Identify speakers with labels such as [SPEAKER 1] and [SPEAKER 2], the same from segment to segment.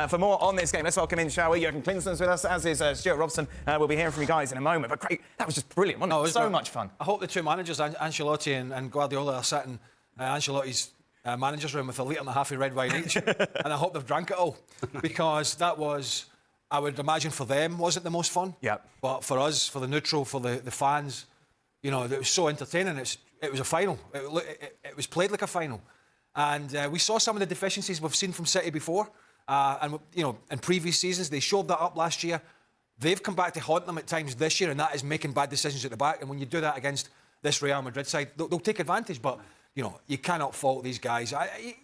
[SPEAKER 1] For more on this game, let's welcome in, shall we? Jurgen Klinsmann's with us, as is Stewart, Robson. We'll be hearing from you guys in a moment. But great, that was just brilliant, wasn't it?
[SPEAKER 2] Was
[SPEAKER 1] so much fun.
[SPEAKER 2] I hope the two managers, Ancelotti and Guardiola, are sitting Ancelotti's manager's room with a litre and a half of red wine each. And I hope they've drank it all. Because that was, I would imagine for them, wasn't the most fun.
[SPEAKER 1] Yeah.
[SPEAKER 2] But for us, for the neutral, for the fans, you know, it was so entertaining. It was a final. It was played like a final. And we saw some of the deficiencies we've seen from City before. And, you know, in previous seasons, they showed that up last year. They've come back to haunt them at times this year, and that is making bad decisions at the back. And when you do that against this Real Madrid side, they'll take advantage. But, you know, you cannot fault these guys.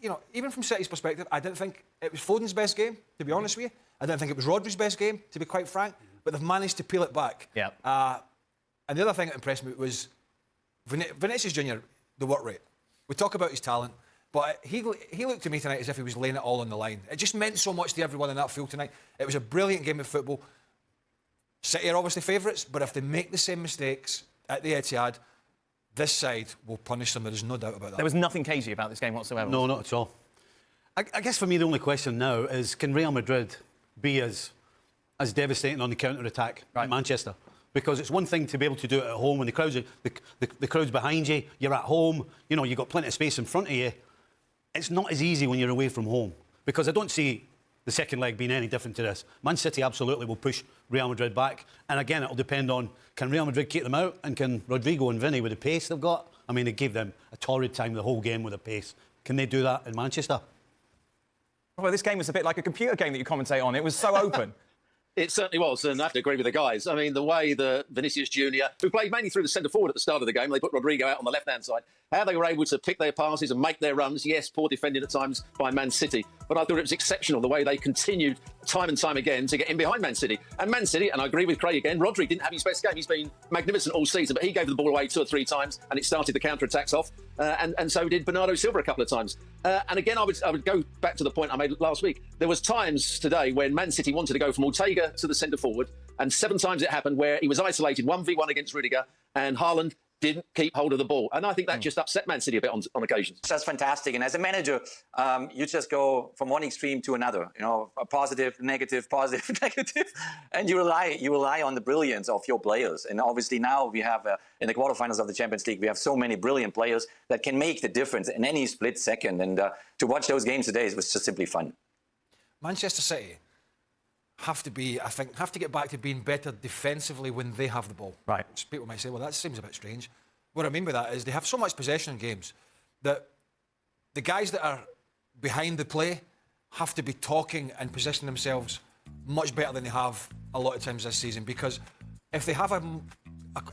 [SPEAKER 2] You know, even from City's perspective, I didn't think it was Foden's best game, to be honest with you. I didn't think it was Rodri's best game, to be quite frank. But they've managed to peel it back.
[SPEAKER 1] Yeah.
[SPEAKER 2] And the other thing that impressed me was Vinicius Junior, the work rate. We talk about his talent, but he looked to me tonight as if he was laying it all on the line. It just meant so much to everyone in that field tonight. It was a brilliant game of football. City are obviously favourites, but if they make the same mistakes at the Etihad, this side will punish them. There is no doubt about that.
[SPEAKER 1] There was nothing cagey about this game whatsoever.
[SPEAKER 3] No, not at all. I guess for me the only question now is, can Real Madrid be as devastating on the counter-attack in Manchester? Because it's one thing to be able to do it at home when the crowd's behind you, you're at home, you know, you've got plenty of space in front of you. It's not as easy when you're away from home, because I don't see the second leg being any different to this. Man City absolutely will push Real Madrid back, and again, it'll depend on, can Real Madrid keep them out, and can Rodrigo and Vinny, with the pace they've got, I mean, they gave them a torrid time the whole game with the pace. Can they do that in Manchester?
[SPEAKER 1] Well, this game was a bit like a computer game that you commentate on. It was so open.
[SPEAKER 4] It certainly was, and I have to agree with the guys. I mean, the way the Vinicius Junior, who played mainly through the centre forward at the start of the game, they put Rodrigo out on the left-hand side, how they were able to pick their passes and make their runs. Yes, poor defending at times by Man City, but I thought it was exceptional the way they continued time and time again to get in behind Man City. And Man City, and I agree with Craig again, Rodri didn't have his best game. He's been magnificent all season, but he gave the ball away 2 or 3 times, and it started the counter-attacks off, and so did Bernardo Silva a couple of times. And again, I would go back to the point I made last week. There was times today when Man City wanted to go from Ortega to the centre forward, and 7 times it happened where he was isolated 1v1 against Rudiger, and Haaland didn't keep hold of the ball. And I think that just upset Man City a bit on occasions.
[SPEAKER 5] That's fantastic. And as a manager, you just go from one extreme to another. You know, a positive, negative, negative. And you rely on the brilliance of your players. And obviously now we have, in the quarterfinals of the Champions League, we have so many brilliant players that can make the difference in any split second. And to watch those games today, it was just simply fun.
[SPEAKER 2] Manchester City have to get back to being better defensively when they have the ball.
[SPEAKER 1] Right.
[SPEAKER 2] People might say, well, that seems a bit strange. What I mean by that is they have so much possession in games that the guys that are behind the play have to be talking and positioning themselves much better than they have a lot of times this season, because if they have a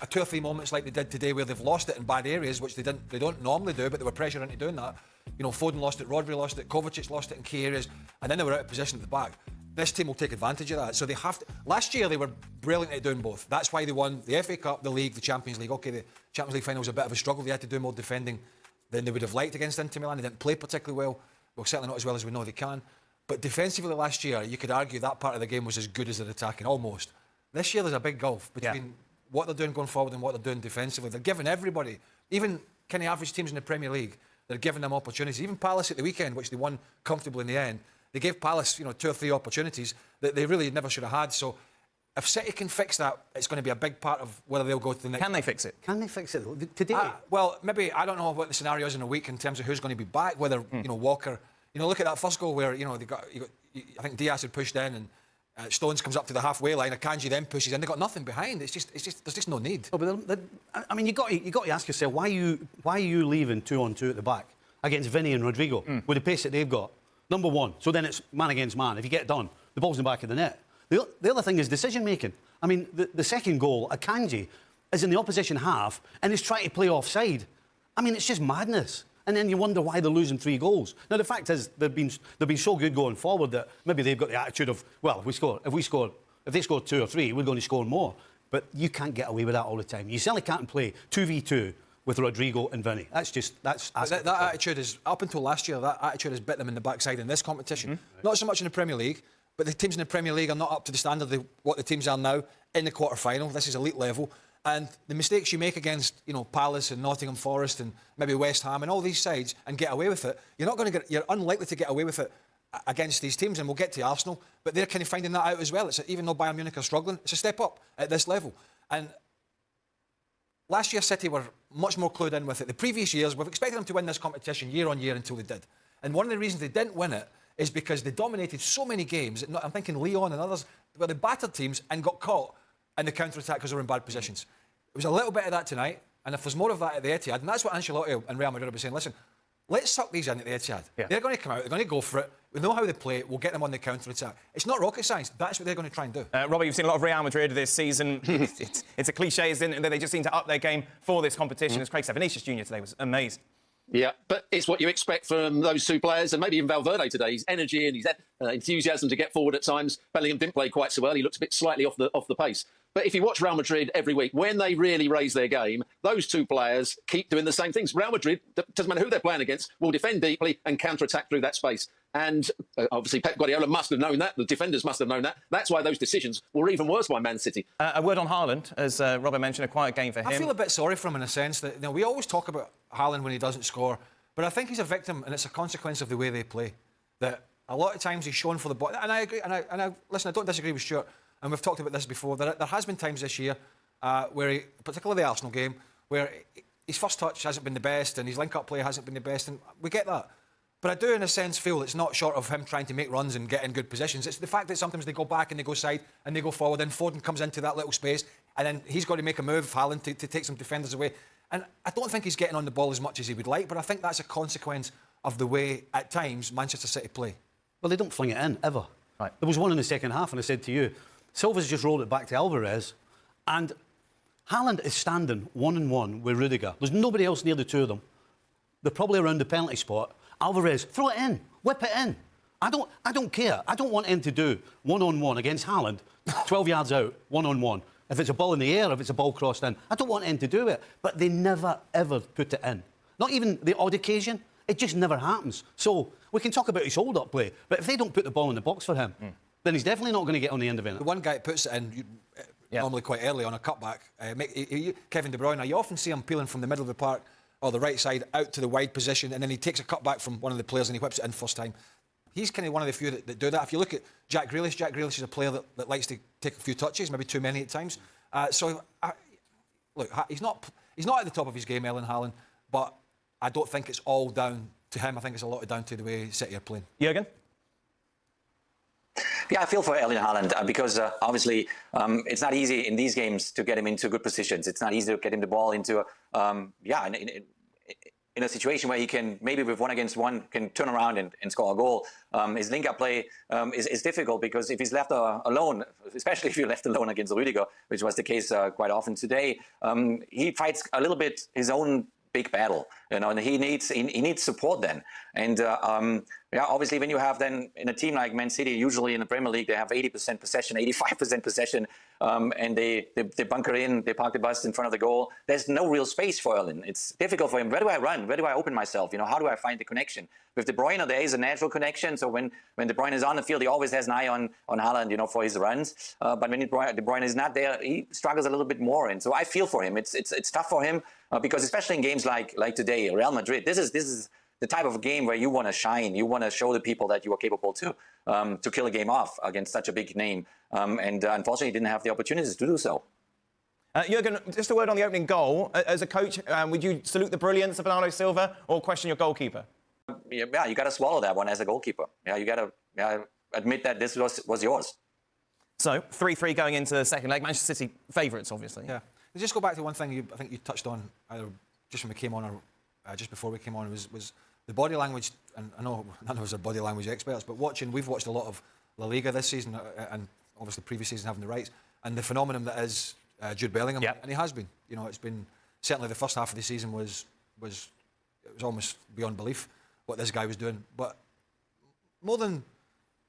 [SPEAKER 2] 2 or 3 moments like they did today where they've lost it in bad areas, which they don't normally do, but they were pressured into doing that. You know, Foden lost it, Rodri lost it, Kovacic lost it in key areas, and then they were out of position at the back. This team will take advantage of that. So they have to. Last year they were brilliant at doing both. That's why they won the FA Cup, the League, the Champions League. Okay, the Champions League final was a bit of a struggle. They had to do more defending than they would have liked against Inter Milan. They didn't play particularly well. Well, certainly not as well as we know they can. But defensively last year, you could argue that part of the game was as good as their attacking, almost. This year there's a big gulf between what they're doing going forward and what they're doing defensively. They're giving everybody, even kind of average teams in the Premier League, they're giving them opportunities. Even Palace at the weekend, which they won comfortably in the end, they gave Palace, 2 or 3 opportunities that they really never should have had. So if City can fix that, it's going to be a big part of whether they'll go to the next.
[SPEAKER 1] Can they fix it?
[SPEAKER 3] Can they fix it today?
[SPEAKER 2] Well, maybe, I don't know what the scenario is in a week in terms of who's going to be back, whether, Walker, look at that first goal where, I think Diaz had pushed in and Stones comes up to the halfway line, Akanji then pushes in. They've got nothing behind. There's just no need.
[SPEAKER 3] Oh, but I mean, you got to ask yourself, why are you leaving 2-on-2 at the back against Vinny and Rodrigo with the pace that they've got? Number one. So then it's man against man. If you get done, the ball's in the back of the net. The other thing is decision making. I mean, the second goal, Akanji is in the opposition half and is trying to play offside. I mean, it's just madness. And then you wonder why they're losing 3 goals. Now, the fact is, they've been so good going forward that maybe they've got the attitude of, well, if they score 2 or 3, we're going to score more. But you can't get away with that all the time. You certainly can't play 2v2 with Rodrigo and Vinny. That's
[SPEAKER 2] that attitude is, up until last year, that attitude has bit them in the backside in this competition. Not so much in the Premier League, but the teams in the Premier League are not up to the standard of what the teams are now in the quarter-final. This is elite level. And the mistakes you make against, Palace and Nottingham Forest and maybe West Ham and all these sides and get away with it, you're unlikely to get away with it against these teams, and we'll get to Arsenal, but they're kind of finding that out as well. Even though Bayern Munich are struggling, it's a step up at this level. And last year, City were much more clued in with it. The previous years, we've expected them to win this competition year on year until they did. And one of the reasons they didn't win it is because they dominated so many games. I'm thinking Lyon and others, where they battered teams and got caught in the counter-attack because they were in bad positions. It was a little bit of that tonight, and if there's more of that at the Etihad, and that's what Ancelotti and Real Madrid will be saying, listen, let's suck these in at the Etihad. Yeah. They're going to come out, they're going to go for it. We know how they play, we'll get them on the counter-attack. It's not rocket science, that's what they're going to try and do.
[SPEAKER 1] Robert, you've seen a lot of Real Madrid this season. it's a cliche, isn't it? They just seem to up their game for this competition. As Craig said, Vinicius Junior today was amazing.
[SPEAKER 4] Yeah, but it's what you expect from those two players, and maybe even Valverde today. His energy and his enthusiasm to get forward at times. Bellingham didn't play quite so well. He looked a bit slightly off the pace. But if you watch Real Madrid every week, when they really raise their game, those two players keep doing the same things. Real Madrid, doesn't matter who they're playing against, will defend deeply and counter-attack through that space. And obviously Pep Guardiola must have known that. The defenders must have known that. That's why those decisions were even worse by Man City.
[SPEAKER 1] A word on Haaland, as Robert mentioned, a quiet game for him.
[SPEAKER 2] I feel a bit sorry for him in a sense that we always talk about Haaland when he doesn't score, but I think he's a victim, and it's a consequence of the way they play. That a lot of times he's shown for the ball, and I agree. And listen, I don't disagree with Stewart, and we've talked about this before. There has been times this year where, particularly the Arsenal game, where his first touch hasn't been the best, and his link-up play hasn't been the best, and we get that. But I do, in a sense, feel it's not short of him trying to make runs and get in good positions. It's the fact that sometimes they go back and they go side and they go forward, and Foden comes into that little space, and then he's got to make a move, Haaland, to take some defenders away. And I don't think he's getting on the ball as much as he would like, but I think that's a consequence of the way, at times, Manchester City play.
[SPEAKER 3] Well, they don't fling it in, ever.
[SPEAKER 1] Right.
[SPEAKER 3] There was one in the second half, and I said to you, Silva's just rolled it back to Alvarez, and Haaland is standing 1-on-1 with Rudiger. There's nobody else near the two of them. They're probably around the penalty spot. Alvarez, throw it in, whip it in. I don't care. I don't want him to do 1-on-1 against Haaland, 12 yards out, 1-on-1. If it's a ball in the air, if it's a ball crossed in, I don't want him to do it. But they never, ever put it in. Not even the odd occasion. It just never happens. So we can talk about his hold-up play, but if they don't put the ball in the box for him, then he's definitely not going to get on the end of it.
[SPEAKER 2] The one guy that puts it in normally quite early on a cutback, Kevin De Bruyne, you often see him peeling from the middle of the park or the right side out to the wide position, and then he takes a cutback from one of the players and he whips it in first time. He's kind of one of the few that do that. If you look at Jack Grealish is a player that likes to take a few touches, maybe too many at times. Look, he's not at the top of his game, Erling Haaland, but I don't think it's all down to him. I think it's a lot down to the way City are playing.
[SPEAKER 1] Jurgen?
[SPEAKER 5] Yeah, I feel for Erling Haaland because obviously it's not easy in these games to get him into good positions. It's not easy to get him the ball into in a situation where he can, maybe with 1-against-1, can turn around and score a goal. His link-up play is difficult because if he's left alone, especially if you're left alone against Rudiger, which was the case quite often today, he fights a little bit his own big battle, and he needs support then. And obviously when you have then in a team like Man City, usually in the Premier League, they have 80% possession, 85% possession, and they bunker in, they park the bus in front of the goal. There's no real space for Erling. It's difficult for him. Where do I run? Where do I open myself? How do I find the connection? With De Bruyne, there is a natural connection. So when De Bruyne is on the field, he always has an eye on Haaland, for his runs. But when De Bruyne is not there, he struggles a little bit more. And so I feel for him. It's tough for him because especially in games like today, Real Madrid, this is the type of game where you want to shine. You want to show the people that you are capable to kill a game off against such a big name. And unfortunately, he didn't have the opportunities to do so.
[SPEAKER 1] Jurgen, just a word on the opening goal. As a coach, would you salute the brilliance of Bernardo Silva or question your goalkeeper?
[SPEAKER 5] Yeah, you got to swallow that one as a goalkeeper. Yeah, you got to admit that this was yours.
[SPEAKER 1] So 3-3 going into the second leg. Manchester City favourites, obviously.
[SPEAKER 2] Yeah. Just go back to one thing I think you touched on either just when we came on or just before we came on was the body language. And I know none of us are body language experts, but we've watched a lot of La Liga this season and obviously previous season having the rights, and the phenomenon that is Jude Bellingham, and he has been. It's been certainly the first half of the season was almost beyond belief what this guy was doing. But more than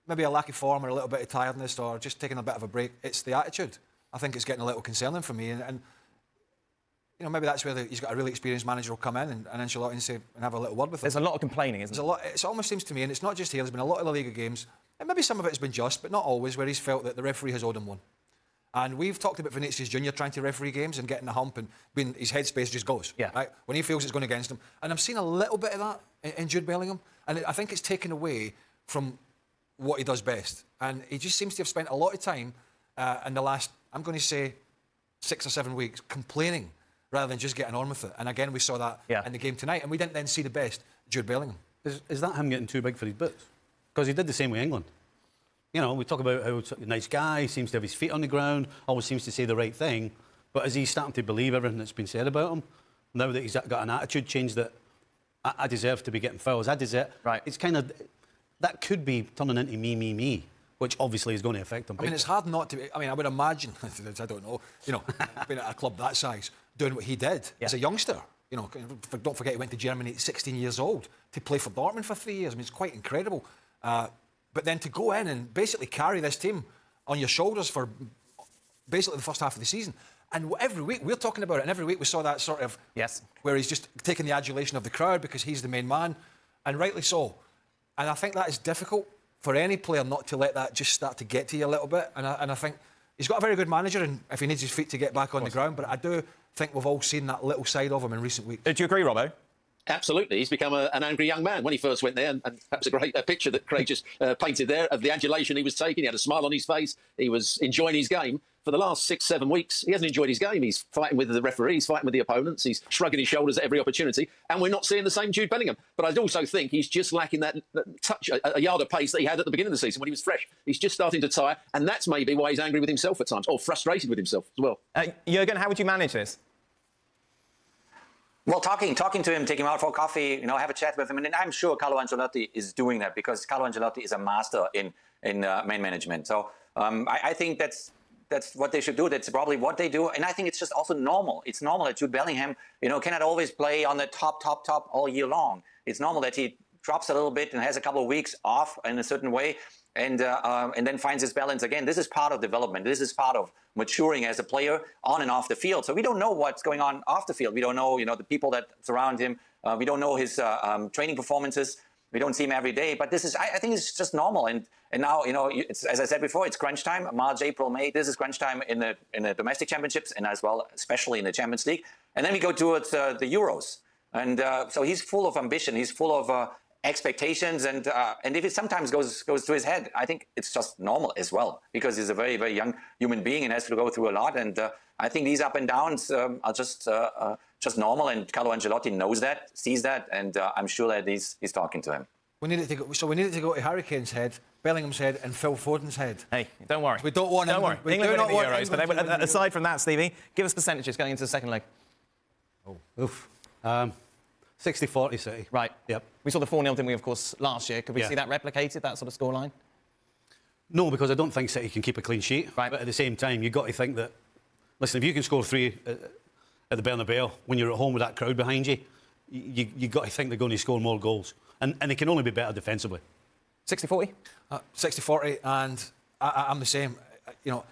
[SPEAKER 2] maybe a lack of form or a little bit of tiredness or just taking a bit of a break, it's the attitude. I think it's getting a little concerning for me. And maybe that's where he's got a really experienced manager will come in and Ancelotti and have a little word with him.
[SPEAKER 1] There's a lot of complaining, isn't there?
[SPEAKER 2] It almost seems to me, and it's not just here, there's been a lot of La Liga games, and maybe some of it has been just, but not always, where he's felt that the referee has owed him one. And we've talked about Vinicius Junior trying to referee games and getting the hump and his headspace just goes.
[SPEAKER 1] Yeah.
[SPEAKER 2] Right? When he feels it's going against him. And I've seen a little bit of that in Jude Bellingham. And I think it's taken away from what he does best. And he just seems to have spent a lot of time in the last, I'm going to say, 6 or 7 weeks complaining rather than just getting on with it. And again, we saw that in the game tonight. And we didn't then see the best Jude Bellingham.
[SPEAKER 3] Is that him getting too big for his boots? Because he did the same with England. You know, we talk about how a nice guy, seems to have his feet on the ground, always seems to say the right thing. But is he starting to believe everything that's been said about him? Now that he's got an attitude change that I deserve to be getting fouls, I deserve...
[SPEAKER 1] Right.
[SPEAKER 3] It's kind of... That could be turning into me, which obviously is going to affect him.
[SPEAKER 2] I mean, it's hard not to... I mean, I would imagine, I don't know, you know, being at a club that size, doing what he did as a youngster. You know, don't forget he went to Germany at 16 years old to play for Dortmund for 3 years. I mean, it's quite incredible. But then to go in and basically carry this team on your shoulders for basically the first half of the season. And every week, we're talking about it, and every week we saw that sort of...
[SPEAKER 1] Yes.
[SPEAKER 2] Where he's just taking the adulation of the crowd because he's the main man, and rightly so. And I think that is difficult for any player not to let that just start to get to you a little bit. And I think he's got a very good manager, and if he needs his feet to get back on the ground, but I do think we've all seen that little side of him in recent weeks.
[SPEAKER 1] Do you agree, Robbo?
[SPEAKER 4] Absolutely. He's become an angry young man when he first went there. And perhaps a great picture that Craig just painted there of the adulation he was taking. He had a smile on his face. He was enjoying his game. For the last 6, 7 weeks, he hasn't enjoyed his game. He's fighting with the referees, fighting with the opponents. He's shrugging his shoulders at every opportunity. And we're not seeing the same Jude Bellingham. But I also think he's just lacking that touch, a yard of pace that he had at the beginning of the season when he was fresh. He's just starting to tire. And that's maybe why he's angry with himself at times, or frustrated with himself as well.
[SPEAKER 1] Jurgen, how would you manage this?
[SPEAKER 5] Well, talking to him, take him out for coffee, you know, have a chat with him, and I'm sure Carlo Ancelotti is doing that because Carlo Ancelotti is a master in man management. So I think that's what they should do. That's probably what they do, and I think it's just also normal. It's normal that Jude Bellingham, you know, cannot always play on the top all year long. It's normal that he drops a little bit and has a couple of weeks off in a certain way, and then finds his balance again. This is part of development. This is part of maturing as a player on and off the field. So we don't know what's going on off the field. We don't know, you know, the people that surround him. We don't know his training performances. We don't see him every day. But this is, I think, it's just normal. And now, you know, it's, as I said before, it's crunch time. March, April, May. This is crunch time in the domestic championships and as well, especially in the Champions League. And then we go towards the Euros. And so he's full of ambition. He's full of expectations, and if it sometimes goes to his head, I think it's just normal as well because he's a very, very young human being and has to go through a lot. And I think these up and downs are just normal. And Carlo Ancelotti knows that, sees that, and I'm sure that he's talking to him.
[SPEAKER 2] We need it to go. So we need it to go to Harry Kane's head, Bellingham's head, and Phil Foden's head.
[SPEAKER 1] Hey, don't worry.
[SPEAKER 2] We don't want.
[SPEAKER 1] Don't worry.
[SPEAKER 2] We
[SPEAKER 1] England
[SPEAKER 2] do not
[SPEAKER 1] win the
[SPEAKER 2] want
[SPEAKER 1] Euros, but aside from that, Stevie, give us percentages going into the second leg.
[SPEAKER 3] Oof. 60-40 City.
[SPEAKER 1] Right.
[SPEAKER 3] Yep.
[SPEAKER 1] We saw the 4-0, didn't we, of course, last year. Could we see that replicated, that sort of scoreline?
[SPEAKER 3] No, because I don't think City can keep a clean sheet.
[SPEAKER 1] Right.
[SPEAKER 3] But at the same time, you've got to think that, listen, if you can score 3 at the Bernabeu when you're at home with that crowd behind you, you've got to think they're going to score more goals. And they can only be better defensively.
[SPEAKER 1] 60-40?
[SPEAKER 2] 60-40, and I'm the same. You know,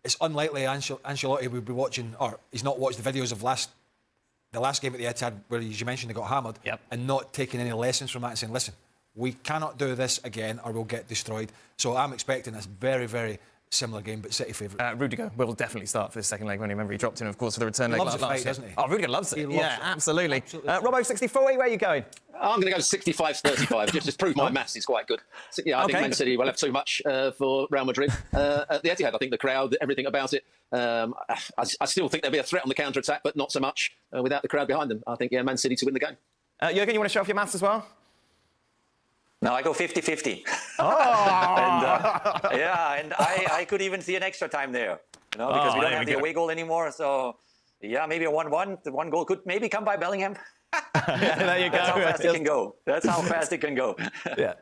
[SPEAKER 2] it's unlikely Ancelotti would be watching, or he's not watched the videos of the last game at the Etihad, where, as you mentioned, they got hammered, and not taking any lessons from that and saying, listen, we cannot do this again or we'll get destroyed. So I'm expecting this very, very similar game, but City favourite.
[SPEAKER 1] Rudiger will definitely start for the second leg. When you remember he dropped in, of course, for the return leg.
[SPEAKER 2] Loves
[SPEAKER 1] last
[SPEAKER 2] it,
[SPEAKER 1] year.
[SPEAKER 2] doesn't he?
[SPEAKER 1] Oh, Rudiger loves it.
[SPEAKER 2] He loves
[SPEAKER 1] yeah,
[SPEAKER 2] it.
[SPEAKER 1] absolutely.
[SPEAKER 2] Absolutely.
[SPEAKER 1] Robbo, 60-40, where are you going?
[SPEAKER 4] I'm going to go 65-35, just to prove my maths is quite good. So, yeah, I think Man City will have too much for Real Madrid. At the Etihad, I think the crowd, everything about it, I still think there'll be a threat on the counter-attack, but not so much without the crowd behind them. I think, Man City to win the game.
[SPEAKER 1] Jurgen, you want to show off your maths as well?
[SPEAKER 5] No, I go 50-50.
[SPEAKER 1] Oh!
[SPEAKER 5] and I could even see an extra time there, you know, because we don't have the away goal anymore. So, yeah, maybe a 1-1. The one goal could maybe come by Bellingham.
[SPEAKER 1] There you go.
[SPEAKER 5] That's how fast it can go. That's how fast it can go.
[SPEAKER 1] Yeah.